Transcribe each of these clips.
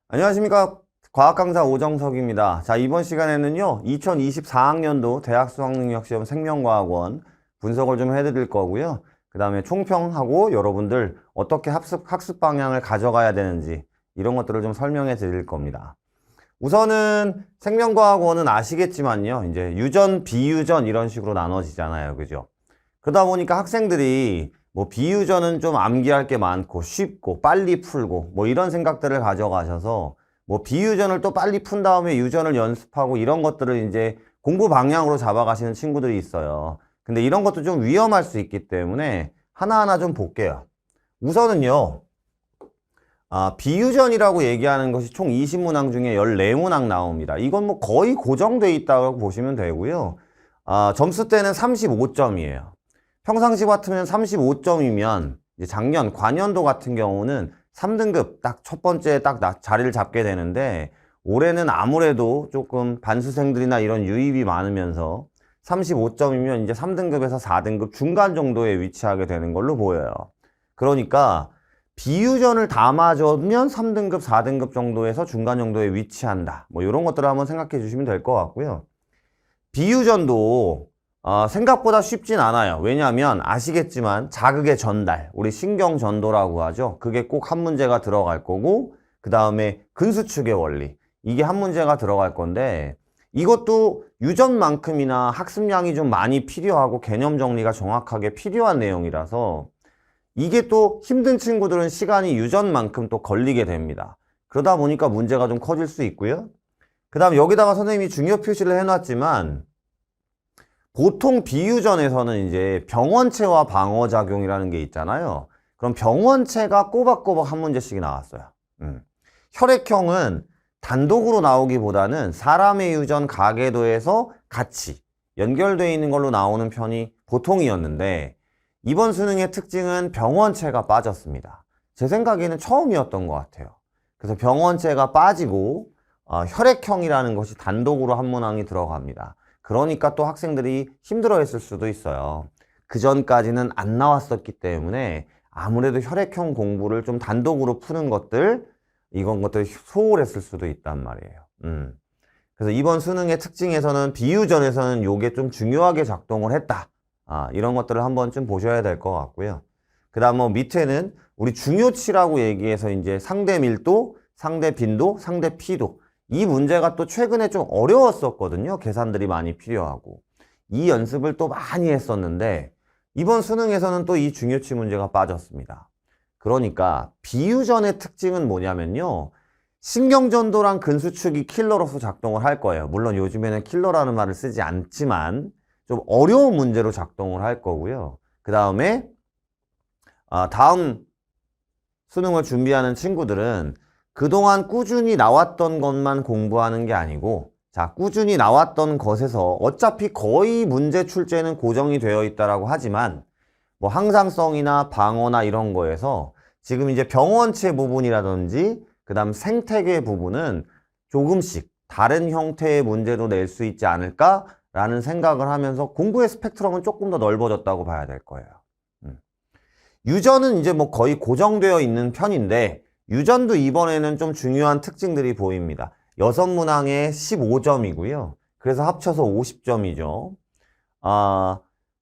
안녕하십니까. 과학강사 오정석입니다. 자, 이번 시간에는요, 2024학년도 대학 수학능력시험 생명과학원 분석을 좀 해드릴 거고요. 그 다음에 총평하고 여러분들 어떻게 학습 방향을 가져가야 되는지 이런 것들을 좀 설명해 드릴 겁니다. 우선은 생명과학원은 아시겠지만요, 이제 유전, 비유전 이런 식으로 나눠지잖아요. 그죠? 그러다 보니까 학생들이 뭐 비유전은 좀 암기할 게 많고 쉽고 빨리 풀고 뭐 이런 생각들을 가져가셔서 뭐 비유전을 또 빨리 푼 다음에 유전을 연습하고 이런 것들을 이제 공부 방향으로 잡아가시는 친구들이 있어요. 근데 이런 것도 좀 위험할 수 있기 때문에 하나하나 좀 볼게요. 우선은요, 비유전이라고 얘기하는 것이 총 20문항 중에 14문항 나옵니다. 이건 뭐 거의 고정돼 있다고 보시면 되고요. 점수대는 35점이에요. 평상시 같으면 35점이면 이제 작년, 관연도 같은 경우는 3등급 딱 첫 번째 딱 자리를 잡게 되는데 올해는 아무래도 조금 반수생들이나 이런 유입이 많으면서 35점이면 이제 3등급에서 4등급 중간 정도에 위치하게 되는 걸로 보여요. 그러니까 비유전을 다 맞으면 3등급, 4등급 정도에서 중간 정도에 위치한다. 뭐 이런 것들을 한번 생각해 주시면 될 것 같고요. 비유전도 생각보다 쉽진 않아요. 왜냐하면 아시겠지만 자극의 전달, 우리 신경 전도라고 하죠. 그게 꼭 한 문제가 들어갈 거고 그 다음에 근수축의 원리, 이게 한 문제가 들어갈 건데 이것도 유전만큼이나 학습량이 좀 많이 필요하고 개념 정리가 정확하게 필요한 내용이라서 이게 또 힘든 친구들은 시간이 유전만큼 또 걸리게 됩니다. 그러다 보니까 문제가 좀 커질 수 있고요. 그 다음 여기다가 선생님이 중요 표시를 해놨지만 보통 비유전에서는 이제 병원체와 방어작용이라는 게 있잖아요. 그럼 병원체가 꼬박꼬박 한 문제씩 나왔어요. 혈액형은 단독으로 나오기보다는 사람의 유전 가계도에서 같이 연결되어 있는 걸로 나오는 편이 보통이었는데 이번 수능의 특징은 병원체가 빠졌습니다. 제 생각에는 처음이었던 것 같아요. 그래서 병원체가 빠지고 혈액형이라는 것이 단독으로 한 문항이 들어갑니다. 그러니까 또 학생들이 힘들어했을 수도 있어요. 그 전까지는 안 나왔었기 때문에 아무래도 혈액형 공부를 좀 단독으로 푸는 것들, 이건 것들 소홀했을 수도 있단 말이에요. 그래서 이번 수능의 특징에서는 비유전에서는 요게 좀 중요하게 작동을 했다. 이런 것들을 한번 좀 보셔야 될 것 같고요. 그 다음 뭐 밑에는 우리 중요치라고 얘기해서 이제 상대 밀도, 상대 빈도, 상대 피도, 이 문제가 또 최근에 좀 어려웠었거든요. 계산들이 많이 필요하고. 이 연습을 또 많이 했었는데 이번 수능에서는 또 이 중요치 문제가 빠졌습니다. 그러니까 비유전의 특징은 뭐냐면요. 신경전도랑 근수축이 킬러로서 작동을 할 거예요. 물론 요즘에는 킬러라는 말을 쓰지 않지만 좀 어려운 문제로 작동을 할 거고요. 그 다음에 다음 수능을 준비하는 친구들은 그동안 꾸준히 나왔던 것만 공부하는 게 아니고 자, 꾸준히 나왔던 것에서 어차피 거의 문제 출제는 고정이 되어 있다라고 하지만 뭐 항상성이나 방어나 이런 거에서 지금 이제 병원체 부분이라든지 그 다음 생태계 부분은 조금씩 다른 형태의 문제도 낼 수 있지 않을까라는 생각을 하면서 공부의 스펙트럼은 조금 더 넓어졌다고 봐야 될 거예요. 유전은 이제 뭐 거의 고정되어 있는 편인데 유전도 이번에는 좀 중요한 특징들이 보입니다. 6문항에 15점이고요. 그래서 합쳐서 50점이죠.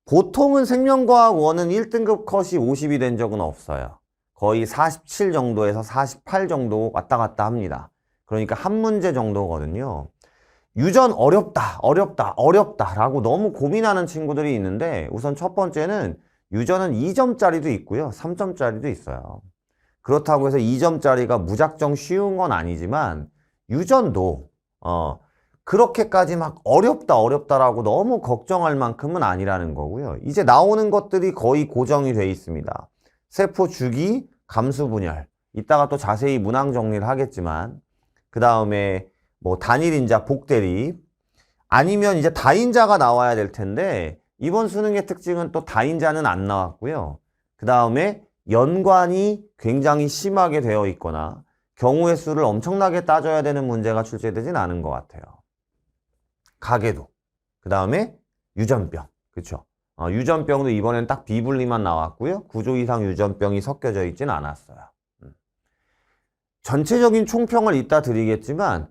보통은 생명과학원은 1등급 컷이 50이 된 적은 없어요. 거의 47 정도에서 48 정도 왔다 갔다 합니다. 그러니까 한 문제 정도거든요. 유전 어렵다 라고 너무 고민하는 친구들이 있는데 우선 첫 번째는 유전은 2점짜리도 있고요. 3점짜리도 있어요. 그렇다고 해서 2점짜리가 무작정 쉬운 건 아니지만 유전도 그렇게까지 막 어렵다라고 너무 걱정할 만큼은 아니라는 거고요. 이제 나오는 것들이 거의 고정이 돼 있습니다. 세포 주기, 감수 분열. 이따가 또 자세히 문항 정리를 하겠지만 그 다음에 뭐 단일인자, 복대립 아니면 이제 다인자가 나와야 될 텐데 이번 수능의 특징은 또 다인자는 안 나왔고요. 그 다음에 연관이 굉장히 심하게 되어 있거나 경우의 수를 엄청나게 따져야 되는 문제가 출제되진 않은 것 같아요. 가계도, 그 다음에 유전병, 그쵸? 유전병도 이번엔 딱 비분리만 나왔고요. 9조 이상 유전병이 섞여져 있진 않았어요. 전체적인 총평을 이따 드리겠지만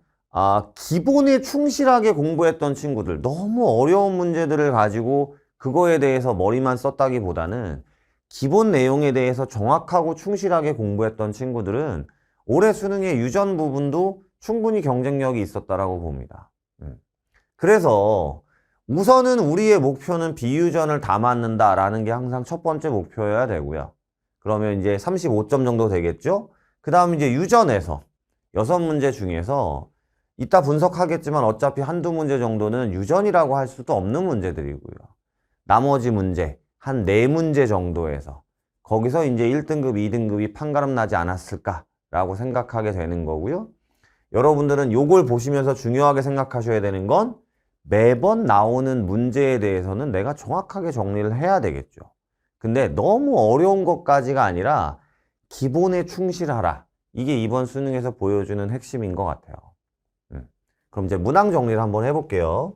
기본에 충실하게 공부했던 친구들, 너무 어려운 문제들을 가지고 그거에 대해서 머리만 썼다기보다는 기본 내용에 대해서 정확하고 충실하게 공부했던 친구들은 올해 수능의 유전 부분도 충분히 경쟁력이 있었다라고 봅니다. 그래서 우선은 우리의 목표는 비유전을 다 맞는다라는 게 항상 첫 번째 목표여야 되고요. 그러면 이제 35점 정도 되겠죠? 그 다음 이제 유전에서 6문제 중에서 이따 분석하겠지만 어차피 한두 문제 정도는 유전이라고 할 수도 없는 문제들이고요. 나머지 문제 한 4문제 정도에서 거기서 이제 1등급, 2등급이 판가름 나지 않았을까라고 생각하게 되는 거고요. 여러분들은 요걸 보시면서 중요하게 생각하셔야 되는 건 매번 나오는 문제에 대해서는 내가 정확하게 정리를 해야 되겠죠. 근데 너무 어려운 것까지가 아니라 기본에 충실하라. 이게 이번 수능에서 보여주는 핵심인 것 같아요. 그럼 이제 문항 정리를 한번 해볼게요.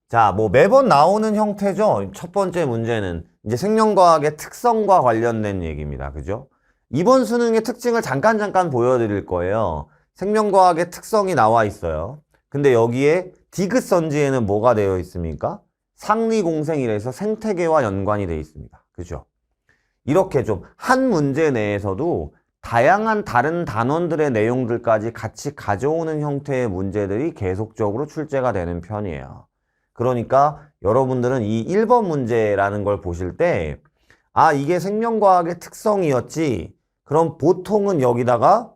자, 뭐 매번 나오는 형태죠. 첫 번째 문제는 이제 생명과학의 특성과 관련된 얘기입니다. 그죠? 이번 수능의 특징을 잠깐 보여드릴 거예요. 생명과학의 특성이 나와 있어요. 근데 여기에 디귿선지에는 뭐가 되어 있습니까? 상리공생이라서 생태계와 연관이 되어 있습니다. 그죠? 이렇게 좀 한 문제 내에서도 다양한 다른 단원들의 내용들까지 같이 가져오는 형태의 문제들이 계속적으로 출제가 되는 편이에요. 그러니까 여러분들은 이 1번 문제라는 걸 보실 때 이게 생명과학의 특성이었지. 그럼 보통은 여기다가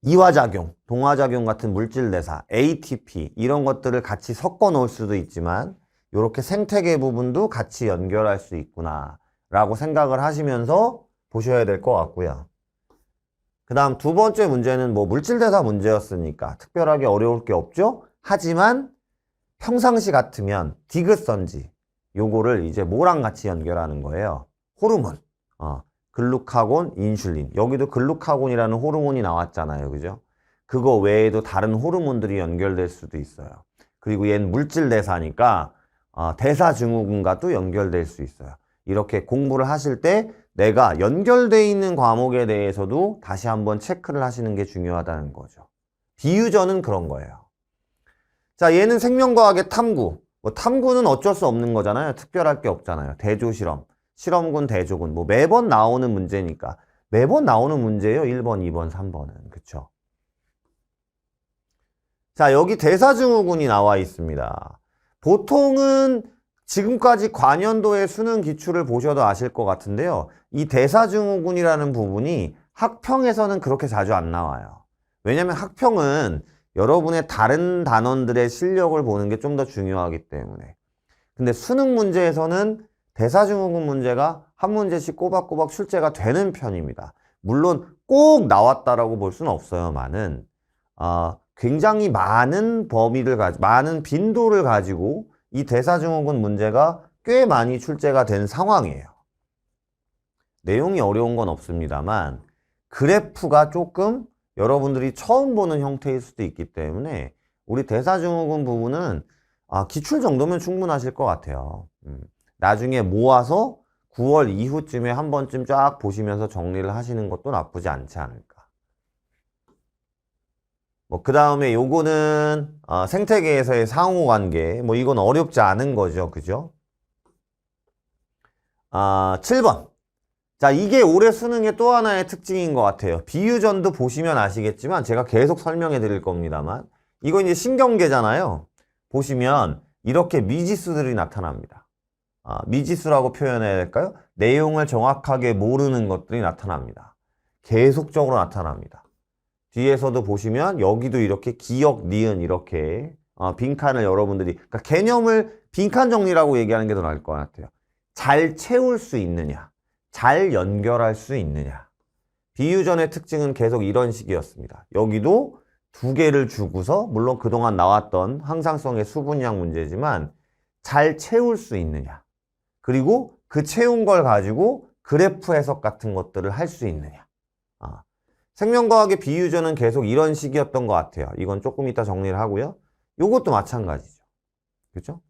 이화작용, 동화작용 같은 물질대사, ATP 이런 것들을 같이 섞어 놓을 수도 있지만 이렇게 생태계 부분도 같이 연결할 수 있구나 라고 생각을 하시면서 보셔야 될 것 같고요. 그 다음 두 번째 문제는 뭐 물질대사 문제였으니까 특별하게 어려울 게 없죠? 하지만 평상시 같으면 디귿선지 요거를 이제 뭐랑 같이 연결하는 거예요? 호르몬. 글루카곤, 인슐린. 여기도 글루카곤이라는 호르몬이 나왔잖아요. 그죠? 그거 외에도 다른 호르몬들이 연결될 수도 있어요. 그리고 얘는 물질대사니까 대사증후군과도 연결될 수 있어요. 이렇게 공부를 하실 때 내가 연결되어 있는 과목에 대해서도 다시 한번 체크를 하시는 게 중요하다는 거죠. 비유전은 그런 거예요. 자, 얘는 생명과학의 탐구. 뭐 탐구는 어쩔 수 없는 거잖아요. 특별할 게 없잖아요. 대조실험, 실험군, 대조군. 뭐 매번 나오는 문제니까. 매번 나오는 문제예요. 1번, 2번, 3번은. 그쵸? 자, 여기 대사증후군이 나와 있습니다. 보통은 지금까지 관연도의 수능 기출을 보셔도 아실 것 같은데요. 이 대사증후군이라는 부분이 학평에서는 그렇게 자주 안 나와요. 왜냐면 학평은 여러분의 다른 단원들의 실력을 보는 게 좀 더 중요하기 때문에. 근데 수능 문제에서는 대사증후군 문제가 한 문제씩 꼬박꼬박 출제가 되는 편입니다. 물론 꼭 나왔다라고 볼 수는 없어요만은 굉장히 많은 많은 빈도를 가지고 이 대사증후군 문제가 꽤 많이 출제가 된 상황이에요. 내용이 어려운 건 없습니다만 그래프가 조금 여러분들이 처음 보는 형태일 수도 있기 때문에 우리 대사증후군 부분은 기출 정도면 충분하실 것 같아요. 나중에 모아서 9월 이후쯤에 한 번쯤 쫙 보시면서 정리를 하시는 것도 나쁘지 않지 않을까. 그 다음에 요거는 생태계에서의 상호관계. 이건 어렵지 않은 거죠. 그죠? 7번. 자, 이게 올해 수능의 또 하나의 특징인 것 같아요. 비유전도 보시면 아시겠지만 제가 계속 설명해 드릴 겁니다만 이거 이제 신경계잖아요. 보시면 이렇게 미지수들이 나타납니다. 미지수라고 표현해야 될까요? 내용을 정확하게 모르는 것들이 나타납니다. 계속적으로 나타납니다. 뒤에서도 보시면 여기도 이렇게 기역, 니은 이렇게 빈칸을 여러분들이 그러니까 개념을 빈칸 정리라고 얘기하는 게 더 나을 것 같아요. 잘 채울 수 있느냐, 잘 연결할 수 있느냐. 비유전의 특징은 계속 이런 식이었습니다. 여기도 두 개를 주고서 물론 그동안 나왔던 항상성의 수분량 문제지만 잘 채울 수 있느냐. 그리고 그 채운 걸 가지고 그래프 해석 같은 것들을 할 수 있느냐. 생명과학의 비유전은 계속 이런 식이었던 것 같아요. 이건 조금 이따 정리를 하고요. 요것도 마찬가지죠. 그죠?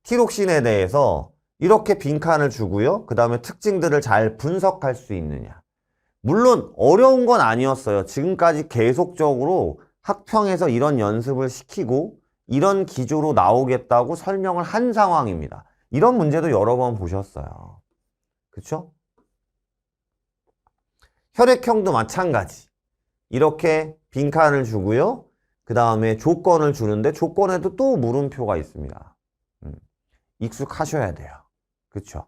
티록신에 대해서 이렇게 빈칸을 주고요. 그 다음에 특징들을 잘 분석할 수 있느냐. 물론 어려운 건 아니었어요. 지금까지 계속적으로 학평에서 이런 연습을 시키고 이런 기조로 나오겠다고 설명을 한 상황입니다. 이런 문제도 여러 번 보셨어요. 그쵸? 혈액형도 마찬가지. 이렇게 빈칸을 주고요. 그 다음에 조건을 주는데 조건에도 또 물음표가 있습니다. 익숙하셔야 돼요. 그쵸?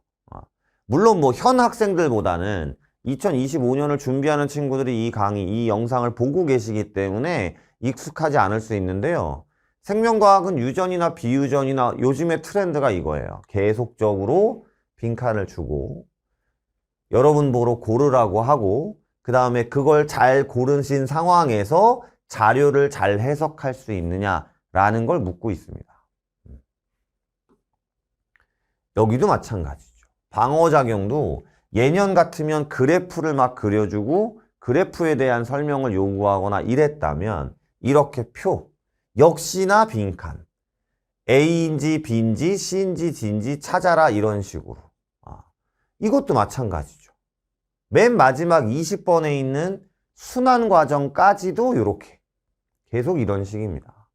물론 뭐 현 학생들보다는 2025년을 준비하는 친구들이 이 강의, 이 영상을 보고 계시기 때문에 익숙하지 않을 수 있는데요. 생명과학은 유전이나 비유전이나 요즘의 트렌드가 이거예요. 계속적으로 빈칸을 주고 여러분 보러 고르라고 하고 그 다음에 그걸 잘 고르신 상황에서 자료를 잘 해석할 수 있느냐라는 걸 묻고 있습니다. 여기도 마찬가지죠. 방어작용도 예년 같으면 그래프를 막 그려주고 그래프에 대한 설명을 요구하거나 이랬다면 이렇게 표, 역시나 빈칸, A인지 B인지 C인지 D인지 찾아라 이런 식으로. 이것도 마찬가지죠. 맨 마지막 20번에 있는 순환 과정까지도 이렇게 계속 이런 식입니다.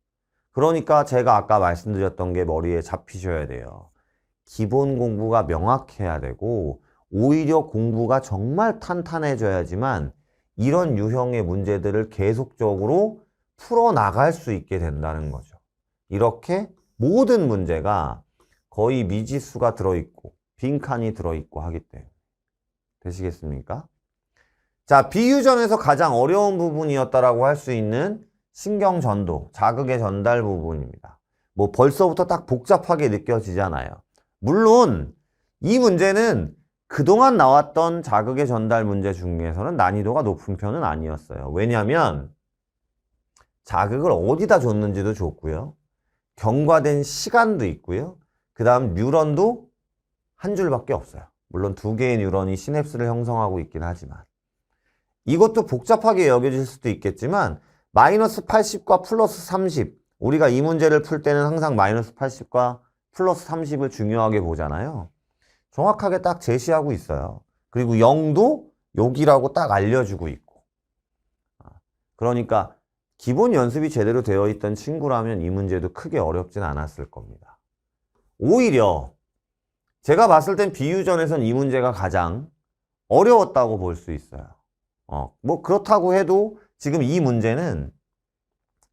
그러니까 제가 아까 말씀드렸던 게 머리에 잡히셔야 돼요. 기본 공부가 명확해야 되고 오히려 공부가 정말 탄탄해져야지만 이런 유형의 문제들을 계속적으로 풀어나갈 수 있게 된다는 거죠. 이렇게 모든 문제가 거의 미지수가 들어있고 빈칸이 들어있고 하기 때문에. 되시겠습니까? 자, 비유전에서 가장 어려운 부분이었다라고 할 수 있는 신경전도, 자극의 전달 부분입니다. 뭐 벌써부터 딱 복잡하게 느껴지잖아요. 물론 이 문제는 그동안 나왔던 자극의 전달 문제 중에서는 난이도가 높은 편은 아니었어요. 왜냐하면 자극을 어디다 줬는지도 좋고요. 경과된 시간도 있고요. 그 다음 뉴런도 한 줄밖에 없어요. 물론 두 개의 뉴런이 시냅스를 형성하고 있긴 하지만 이것도 복잡하게 여겨질 수도 있겠지만 마이너스 80과 플러스 30 우리가 이 문제를 풀 때는 항상 마이너스 80과 플러스 30을 중요하게 보잖아요. 정확하게 딱 제시하고 있어요. 그리고 0도 여기라고 딱 알려주고 있고. 그러니까 기본 연습이 제대로 되어 있던 친구라면 이 문제도 크게 어렵진 않았을 겁니다. 오히려 제가 봤을 땐 비유전에선 이 문제가 가장 어려웠다고 볼 수 있어요. 뭐 그렇다고 해도 지금 이 문제는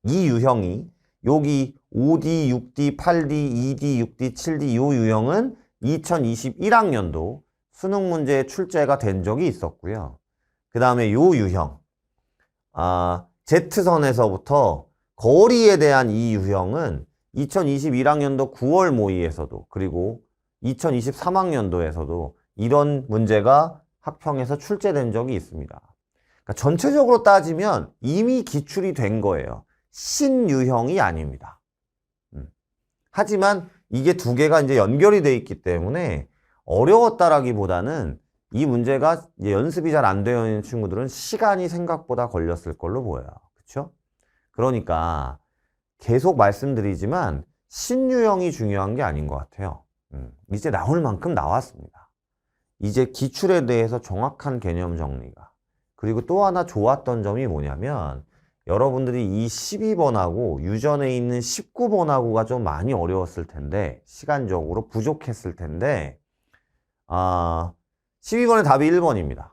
이 유형이 여기 5D, 6D, 8D, 2D, 6D, 7D 이 유형은 2021학년도 수능 문제에 출제가 된 적이 있었고요. 그 다음에 이 유형 Z선에서부터 거리에 대한 이 유형은 2021학년도 9월 모의에서도 그리고 2023학년도에서도 이런 문제가 학평에서 출제된 적이 있습니다. 그러니까 전체적으로 따지면 이미 기출이 된 거예요. 신유형이 아닙니다. 하지만 이게 두 개가 이제 연결이 돼 있기 때문에 어려웠다라기보다는 이 문제가 이제 연습이 잘 안 되어 있는 친구들은 시간이 생각보다 걸렸을 걸로 보여요. 그렇죠? 그러니까 계속 말씀드리지만 신유형이 중요한 게 아닌 것 같아요. 이제 나올 만큼 나왔습니다. 이제 기출에 대해서 정확한 개념 정리가. 그리고 또 하나 좋았던 점이 뭐냐면 여러분들이 이 12번하고 유전에 있는 19번하고가 좀 많이 어려웠을 텐데 시간적으로 부족했을 텐데 12번의 답이 1번입니다.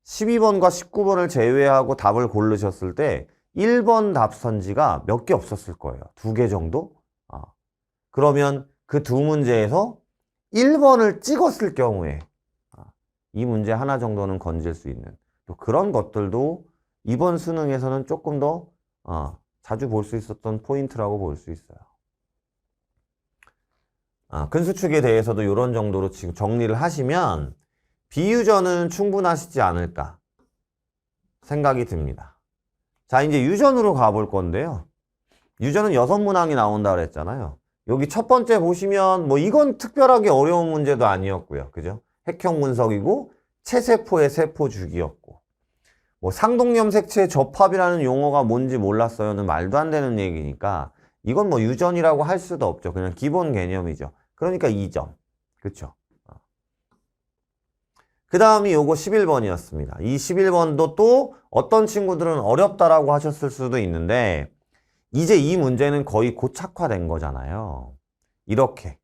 12번과 19번을 제외하고 답을 고르셨을 때 1번 답선지가 몇 개 없었을 거예요. 2개 정도? 그러면 그 두 문제에서 1번을 찍었을 경우에 이 문제 하나 정도는 건질 수 있는 또 그런 것들도 이번 수능에서는 조금 더 자주 볼 수 있었던 포인트라고 볼 수 있어요. 근수축에 대해서도 이런 정도로 지금 정리를 하시면 비유전은 충분하시지 않을까 생각이 듭니다. 자, 이제 유전으로 가볼 건데요. 유전은 6문항이 나온다 그랬잖아요. 여기 첫 번째 보시면 뭐 이건 특별하게 어려운 문제도 아니었고요. 그죠? 핵형 분석이고 체세포의 세포 주기였고 뭐 상동염색체 접합이라는 용어가 뭔지 몰랐어요는 말도 안 되는 얘기니까 이건 뭐 유전이라고 할 수도 없죠. 그냥 기본 개념이죠. 그러니까 2점. 그쵸? 그 다음이 요거 11번이었습니다. 이 11번도 또 어떤 친구들은 어렵다라고 하셨을 수도 있는데 이제 이 문제는 거의 고착화된 거잖아요. 이렇게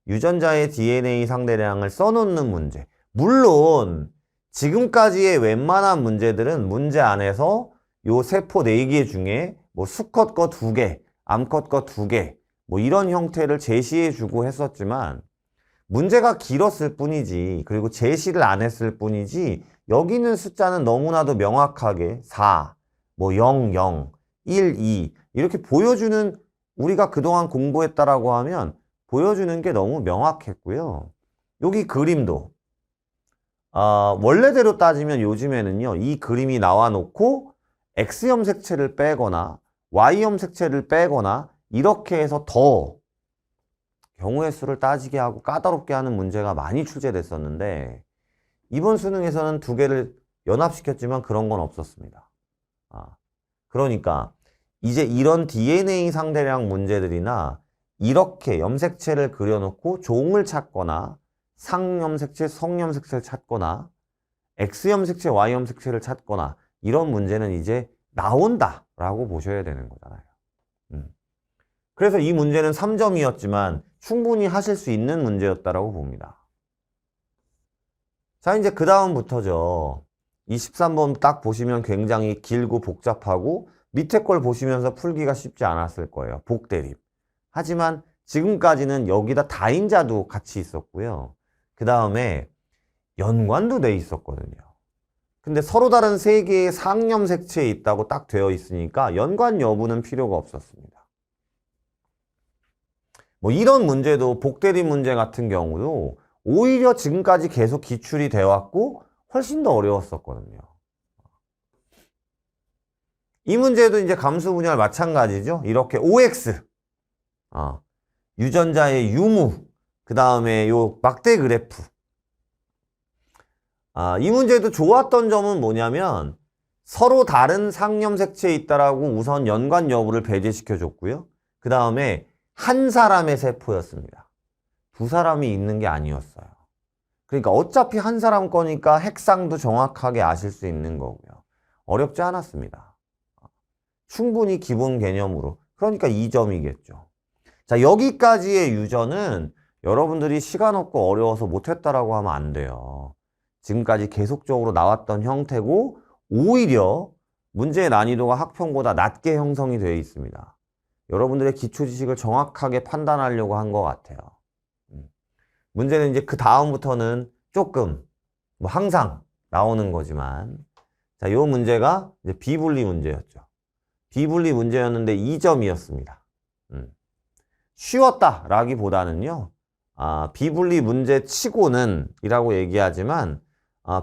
유전자의 DNA 상대량을 써놓는 문제. 물론 지금까지의 웬만한 문제들은 문제 안에서 요 세포 4개 중에 뭐 수컷 거 2개, 암컷 거 2개 뭐 이런 형태를 제시해주고 했었지만 문제가 길었을 뿐이지, 그리고 제시를 안 했을 뿐이지, 여기 있는 숫자는 너무나도 명확하게 4, 뭐 0, 0, 1, 2 이렇게 보여주는, 우리가 그동안 공부했다라고 하면 보여주는 게 너무 명확했고요. 여기 그림도 원래대로 따지면 요즘에는요, 이 그림이 나와 놓고 X염 색채를 빼거나 Y염 색채를 빼거나 이렇게 해서 더 경우의 수를 따지게 하고 까다롭게 하는 문제가 많이 출제됐었는데 이번 수능에서는 2개를 연합시켰지만 그런 건 없었습니다. 그러니까 이제 이런 DNA 상대량 문제들이나 이렇게 염색체를 그려놓고 종을 찾거나 상염색체, 성염색체를 찾거나 X염색체, Y염색체를 찾거나 이런 문제는 이제 나온다라고 보셔야 되는 거잖아요. 그래서 이 문제는 3점이었지만 충분히 하실 수 있는 문제였다라고 봅니다. 자, 이제 그 다음부터죠. 23번 딱 보시면 굉장히 길고 복잡하고 밑에 걸 보시면서 풀기가 쉽지 않았을 거예요. 복대립. 하지만 지금까지는 여기다 다인자도 같이 있었고요. 그 다음에 연관도 돼 있었거든요. 근데 서로 다른 3개의 상염색체에 있다고 딱 되어 있으니까 연관 여부는 필요가 없었습니다. 뭐 이런 문제도, 복대립 문제 같은 경우도 오히려 지금까지 계속 기출이 되어 왔고 훨씬 더 어려웠었거든요. 이 문제도 이제 감수 분열 마찬가지죠. 이렇게 OX 유전자의 유무, 그 다음에 요 막대 그래프. 이 문제도 좋았던 점은 뭐냐면 서로 다른 상염색체에 있다라고 우선 연관 여부를 배제시켜 줬고요. 그 다음에 한 사람의 세포였습니다. 2사람이 있는 게 아니었어요. 그러니까 어차피 한 사람 거니까 핵상도 정확하게 아실 수 있는 거고요. 어렵지 않았습니다. 충분히 기본 개념으로. 그러니까 2점이겠죠. 자, 여기까지의 유전은 여러분들이 시간 없고 어려워서 못했다라고 하면 안 돼요. 지금까지 계속적으로 나왔던 형태고 오히려 문제의 난이도가 학평보다 낮게 형성이 되어 있습니다. 여러분들의 기초 지식을 정확하게 판단하려고 한 것 같아요. 문제는 이제 그 다음부터는 조금 뭐 항상 나오는 거지만, 자, 요 문제가 이제 비분리 문제였죠. 비분리 문제였는데 2점이었습니다. 쉬웠다라기보다는요, 비분리 문제 치고는 이라고 얘기하지만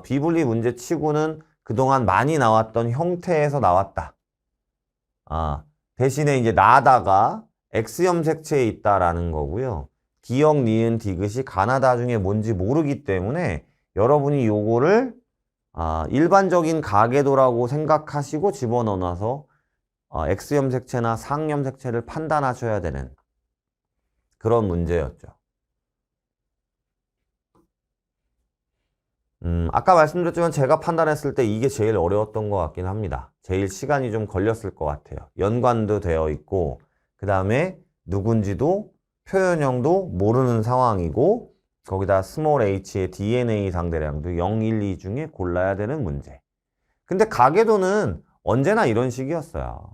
비분리 문제 치고는 그동안 많이 나왔던 형태에서 나왔다. 대신에 이제 나다가 X염색체에 있다라는 거고요. 기역, 니은, 디귿이 가나다 중에 뭔지 모르기 때문에 여러분이 요거를 일반적인 가계도라고 생각하시고 집어넣어서 X염색체나 상염색체를 판단하셔야 되는 그런 문제였죠. 아까 말씀드렸지만 제가 판단했을 때 이게 제일 어려웠던 것 같긴 합니다. 제일 시간이 좀 걸렸을 것 같아요. 연관도 되어 있고 그 다음에 누군지도 표현형도 모르는 상황이고 거기다 스몰 h의 DNA 상대량도 0, 1, 2 중에 골라야 되는 문제. 근데 가계도는 언제나 이런 식이었어요.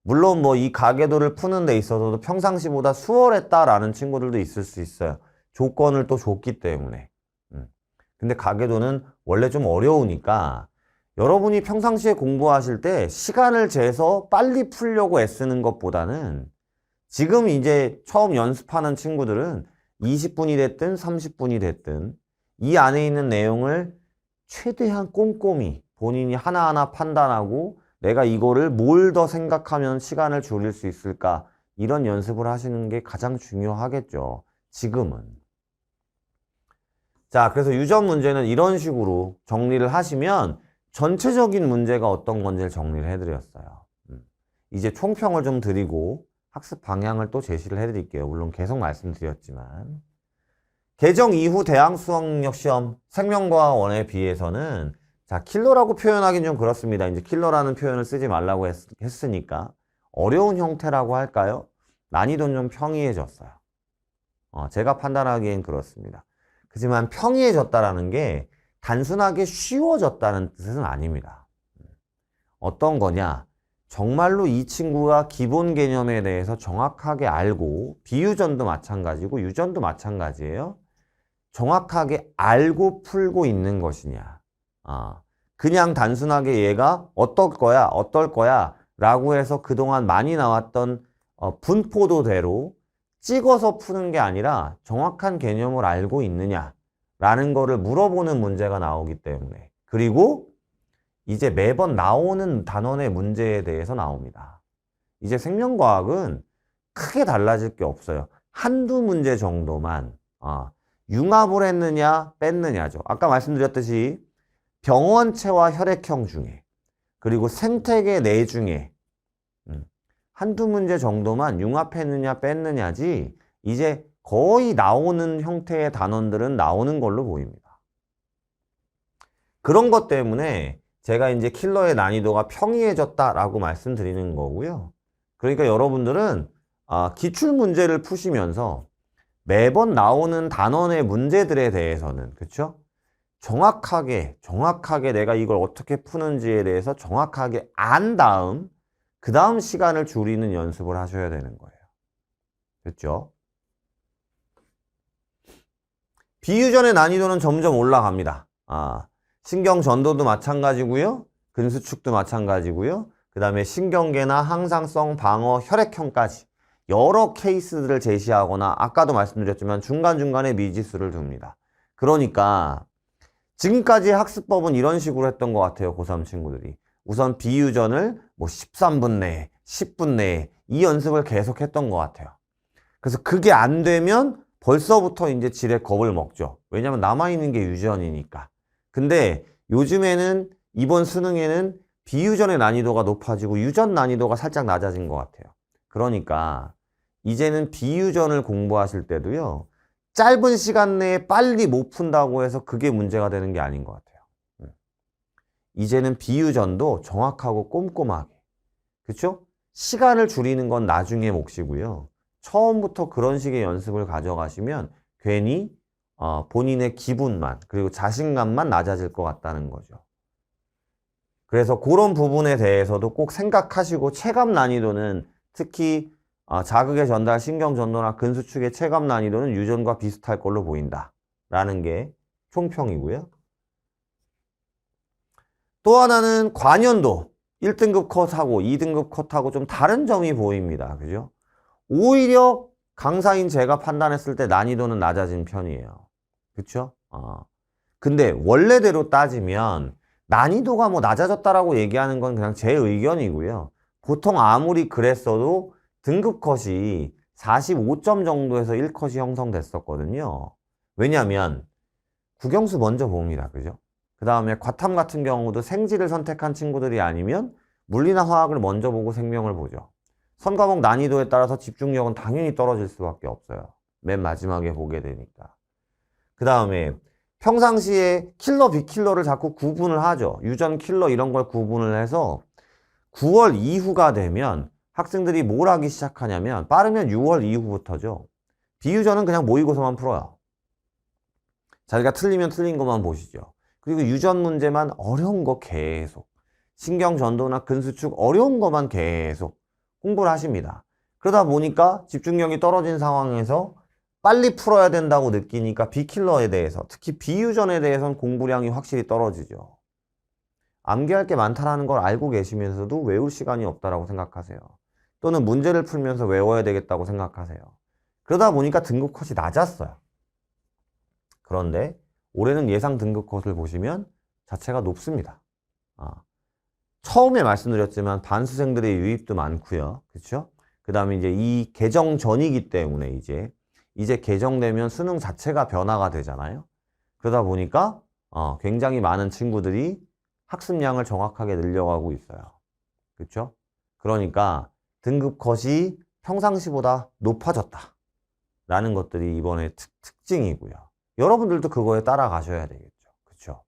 물론 뭐 이 가계도를 푸는 데 있어서도 평상시보다 수월했다라는 친구들도 있을 수 있어요. 조건을 또 줬기 때문에. 근데 가계도는 원래 좀 어려우니까 여러분이 평상시에 공부하실 때 시간을 재서 빨리 풀려고 애쓰는 것보다는 지금 이제 처음 연습하는 친구들은 20분이 됐든 30분이 됐든 이 안에 있는 내용을 최대한 꼼꼼히 본인이 하나하나 판단하고 내가 이거를 뭘 더 생각하면 시간을 줄일 수 있을까, 이런 연습을 하시는 게 가장 중요하겠죠. 지금은. 자, 그래서 유전 문제는 이런 식으로 정리를 하시면 전체적인 문제가 어떤 건지를 정리를 해드렸어요. 이제 총평을 좀 드리고 학습 방향을 또 제시를 해드릴게요. 물론 계속 말씀드렸지만. 개정 이후 대학 수학력 시험 생명과학 1에 비해서는 자, 킬러라고 표현하기는 좀 그렇습니다. 이제 킬러라는 표현을 쓰지 말라고 했으니까 어려운 형태라고 할까요? 난이도는 좀 평이해졌어요. 제가 판단하기엔 그렇습니다. 하지만 평이해졌다라는 게 단순하게 쉬워졌다는 뜻은 아닙니다. 어떤 거냐? 정말로 이 친구가 기본 개념에 대해서 정확하게 알고, 비유전도 마찬가지고 유전도 마찬가지예요. 정확하게 알고 풀고 있는 것이냐. 그냥 단순하게 얘가 어떨 거야 라고 해서 그동안 많이 나왔던 분포도대로 찍어서 푸는 게 아니라 정확한 개념을 알고 있느냐 라는 거를 물어보는 문제가 나오기 때문에, 그리고 이제 매번 나오는 단원의 문제에 대해서 나옵니다. 이제 생명과학은 크게 달라질 게 없어요. 한두 문제 정도만 융합을 했느냐 뺐느냐죠. 아까 말씀드렸듯이 병원체와 혈액형 중에, 그리고 생태계 내 중에 한두 문제 정도만 융합했느냐 뺐느냐지 이제 거의 나오는 형태의 단원들은 나오는 걸로 보입니다. 그런 것 때문에 제가 이제 킬러의 난이도가 평이해졌다라고 말씀드리는 거고요. 그러니까 여러분들은 기출 문제를 푸시면서 매번 나오는 단원의 문제들에 대해서는, 그쵸? 정확하게 내가 이걸 어떻게 푸는지에 대해서 정확하게 안 다음, 그 다음 시간을 줄이는 연습을 하셔야 되는 거예요. 됐죠? 비유전의 난이도는 점점 올라갑니다. 신경전도도 마찬가지고요. 근수축도 마찬가지고요. 그 다음에 신경계나 항상성, 방어, 혈액형까지 여러 케이스들을 제시하거나, 아까도 말씀드렸지만 중간중간에 미지수를 둡니다. 그러니까 지금까지 학습법은 이런 식으로 했던 것 같아요. 고3 친구들이. 우선 비유전을 뭐 13분 내에, 10분 내에 이 연습을 계속 했던 것 같아요. 그래서 그게 안 되면 벌써부터 이제 지레 겁을 먹죠. 왜냐면 남아있는 게 유전이니까. 근데 요즘에는, 이번 수능에는 비유전의 난이도가 높아지고 유전 난이도가 살짝 낮아진 것 같아요. 그러니까 이제는 비유전을 공부하실 때도요, 짧은 시간 내에 빨리 못 푼다고 해서 그게 문제가 되는 게 아닌 것 같아요. 이제는 비유전도 정확하고 꼼꼼하게, 그렇죠? 시간을 줄이는 건 나중에 몫이고요. 처음부터 그런 식의 연습을 가져가시면 괜히 본인의 기분만, 그리고 자신감만 낮아질 것 같다는 거죠. 그래서 그런 부분에 대해서도 꼭 생각하시고, 체감 난이도는 특히 자극의 전달, 신경 전도나 근수축의 체감 난이도는 유전과 비슷할 걸로 보인다 라는 게 총평이고요. 또 하나는 관연도. 1등급 컷하고 2등급 컷하고 좀 다른 점이 보입니다. 그죠? 오히려 강사인 제가 판단했을 때 난이도는 낮아진 편이에요. 그쵸? 근데 원래대로 따지면 난이도가 뭐 낮아졌다라고 얘기하는 건 그냥 제 의견이고요. 보통 아무리 그랬어도 등급 컷이 45점 정도에서 1컷이 형성됐었거든요. 왜냐면 국영수 먼저 봅니다. 그죠? 그 다음에 과탐 같은 경우도 생지를 선택한 친구들이 아니면 물리나 화학을 먼저 보고 생명을 보죠. 선과목 난이도에 따라서 집중력은 당연히 떨어질 수밖에 없어요. 맨 마지막에 보게 되니까. 그 다음에 평상시에 킬러, 비킬러를 자꾸 구분을 하죠. 유전 킬러 이런 걸 구분을 해서 9월 이후가 되면 학생들이 뭘 하기 시작하냐면, 빠르면 6월 이후부터죠. 비유전은 그냥 모의고사만 풀어요. 자기가 틀리면 틀린 것만 보시죠. 그리고 유전 문제만 어려운 거 계속, 신경전도나 근수축 어려운 것만 계속 공부를 하십니다. 그러다 보니까 집중력이 떨어진 상황에서 빨리 풀어야 된다고 느끼니까 비킬러에 대해서, 특히 비유전에 대해서는 공부량이 확실히 떨어지죠. 암기할 게 많다는 걸 알고 계시면서도 외울 시간이 없다라고 생각하세요. 또는 문제를 풀면서 외워야 되겠다고 생각하세요. 그러다 보니까 등급 컷이 낮았어요. 그런데 올해는 예상 등급 컷을 보시면 자체가 높습니다. 처음에 말씀드렸지만 반수생들의 유입도 많고요. 그렇죠? 그 다음에 이제 이 개정 전이기 때문에 이제 개정되면 수능 자체가 변화가 되잖아요. 그러다 보니까 굉장히 많은 친구들이 학습량을 정확하게 늘려가고 있어요. 그렇죠? 그러니까 등급 컷이 평상시보다 높아졌다 라는 것들이 이번에 특징이고요. 여러분들도 그거에 따라가셔야 되겠죠. 그쵸?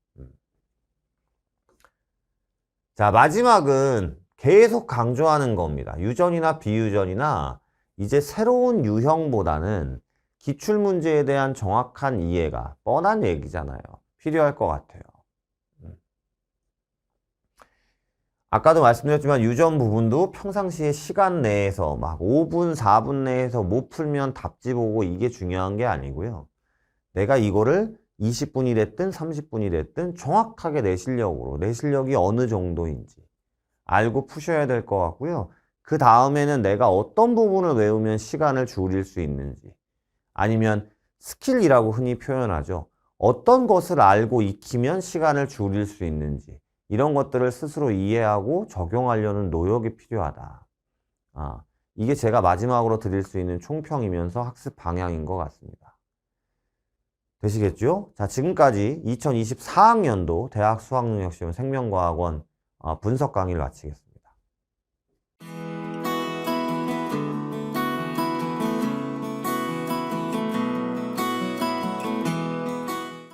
자, 마지막은 계속 강조하는 겁니다. 유전이나 비유전이나 이제 새로운 유형보다는 기출문제에 대한 정확한 이해가 뻔한 얘기잖아요. 필요할 것 같아요. 아까도 말씀드렸지만 유전 부분도 평상시에 시간 내에서 막 5분, 4분 내에서 못 풀면 답지 보고 이게 중요한 게 아니고요. 내가 이거를 20분이 됐든 30분이 됐든 정확하게 내 실력으로, 내 실력이 어느 정도인지 알고 푸셔야 될 것 같고요. 그 다음에는 내가 어떤 부분을 외우면 시간을 줄일 수 있는지, 아니면 스킬이라고 흔히 표현하죠. 어떤 것을 알고 익히면 시간을 줄일 수 있는지, 이런 것들을 스스로 이해하고 적용하려는 노력이 필요하다. 이게 제가 마지막으로 드릴 수 있는 총평이면서 학습 방향인 것 같습니다. 되시겠죠? 자, 지금까지 2024학년도 대학 수학능력시험 생명과학원 분석 강의를 마치겠습니다.